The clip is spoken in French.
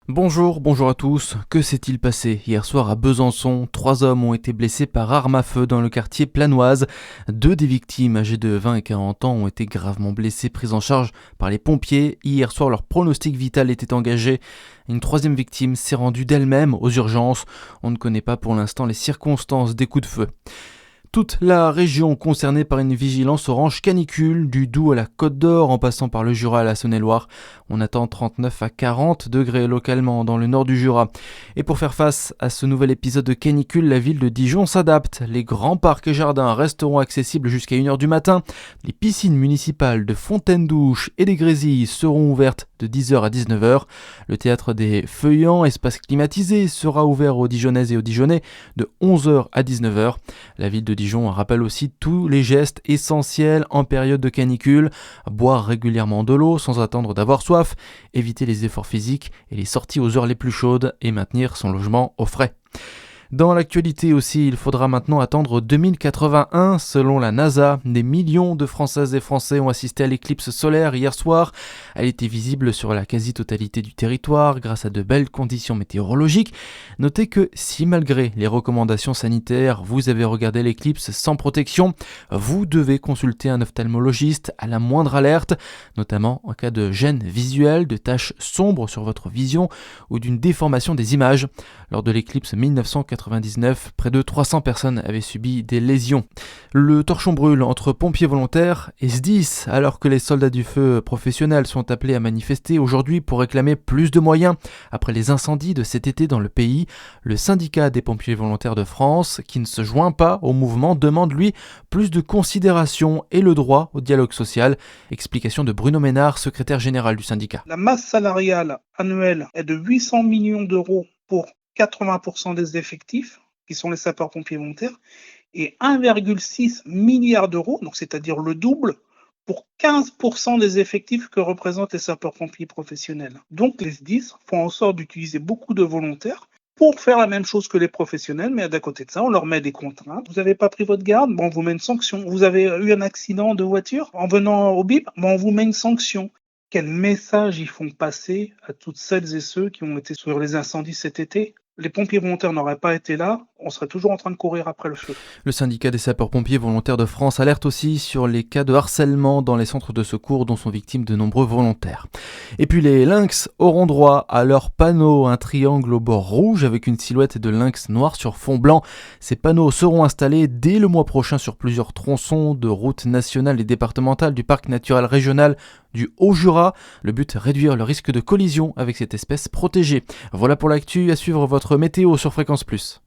Bonjour à tous. Que s'est-il passé hier soir à Besançon? 3 hommes ont été blessés par arme à feu dans le quartier Planoise. 2 des victimes, âgées de 20 et 40 ans, ont été gravement blessées, prises en charge par les pompiers. Hier soir, leur pronostic vital était engagé. Une troisième victime s'est rendue d'elle-même aux urgences. On ne connaît pas pour l'instant les circonstances des coups de feu. Toute la région concernée par une vigilance orange canicule, du Doubs à la Côte d'Or en passant par le Jura à la Saône-et-Loire. On attend 39 à 40 degrés localement dans le nord du Jura. Et pour faire face à ce nouvel épisode de canicule, la ville de Dijon s'adapte. Les grands parcs et jardins resteront accessibles jusqu'à 1h du matin. Les piscines municipales de Fontaine-Douche et des Grésilles seront ouvertes de 10h à 19h. Le théâtre des Feuillants, espace climatisé, sera ouvert aux Dijonnaises et aux Dijonnais de 11h à 19h. La ville de Dijon rappelle aussi tous les gestes essentiels en période de canicule. Boire régulièrement de l'eau sans attendre d'avoir soif, éviter les efforts physiques et les sorties aux heures les plus chaudes et maintenir son logement au frais. Dans l'actualité aussi, il faudra maintenant attendre 2081 selon la NASA. Des millions de Françaises et Français ont assisté à l'éclipse solaire hier soir. Elle était visible sur la quasi-totalité du territoire grâce à de belles conditions météorologiques. Notez que si malgré les recommandations sanitaires, vous avez regardé l'éclipse sans protection, vous devez consulter un ophtalmologiste à la moindre alerte, notamment en cas de gêne visuelle, de taches sombres sur votre vision ou d'une déformation des images. Lors de l'éclipse 1999, près de 300 personnes avaient subi des lésions. Le torchon brûle entre pompiers volontaires et SDIS, alors que les soldats du feu professionnels sont appelés à manifester aujourd'hui pour réclamer plus de moyens. Après les incendies de cet été dans le pays, le syndicat des pompiers volontaires de France, qui ne se joint pas au mouvement, demande lui plus de considération et le droit au dialogue social. Explication de Bruno Ménard, secrétaire général du syndicat. La masse salariale annuelle est de 800 millions d'euros pour 80% des effectifs, qui sont les sapeurs-pompiers volontaires, et 1,6 milliard d'euros, donc c'est-à-dire le double, pour 15% des effectifs que représentent les sapeurs-pompiers professionnels. Donc les SDIS font en sorte d'utiliser beaucoup de volontaires pour faire la même chose que les professionnels, mais d'à côté de ça, on leur met des contraintes. Vous n'avez pas pris votre garde, on vous met une sanction. Vous avez eu un accident de voiture en venant au BIP, on vous met une sanction. Quel message ils font passer à toutes celles et ceux qui ont été sur les incendies cet été? Les pompiers volontaires n'auraient pas été là, on serait toujours en train de courir après le feu. Le syndicat des sapeurs-pompiers volontaires de France alerte aussi sur les cas de harcèlement dans les centres de secours dont sont victimes de nombreux volontaires. Et puis les lynx auront droit à leur panneau, un triangle au bord rouge avec une silhouette de lynx noir sur fond blanc. Ces panneaux seront installés dès le mois prochain sur plusieurs tronçons de routes nationales et départementales du parc naturel régional du Haut-Jura. Le but, réduire le risque de collision avec cette espèce protégée. Voilà pour l'actu, à suivre votre météo sur Fréquence Plus.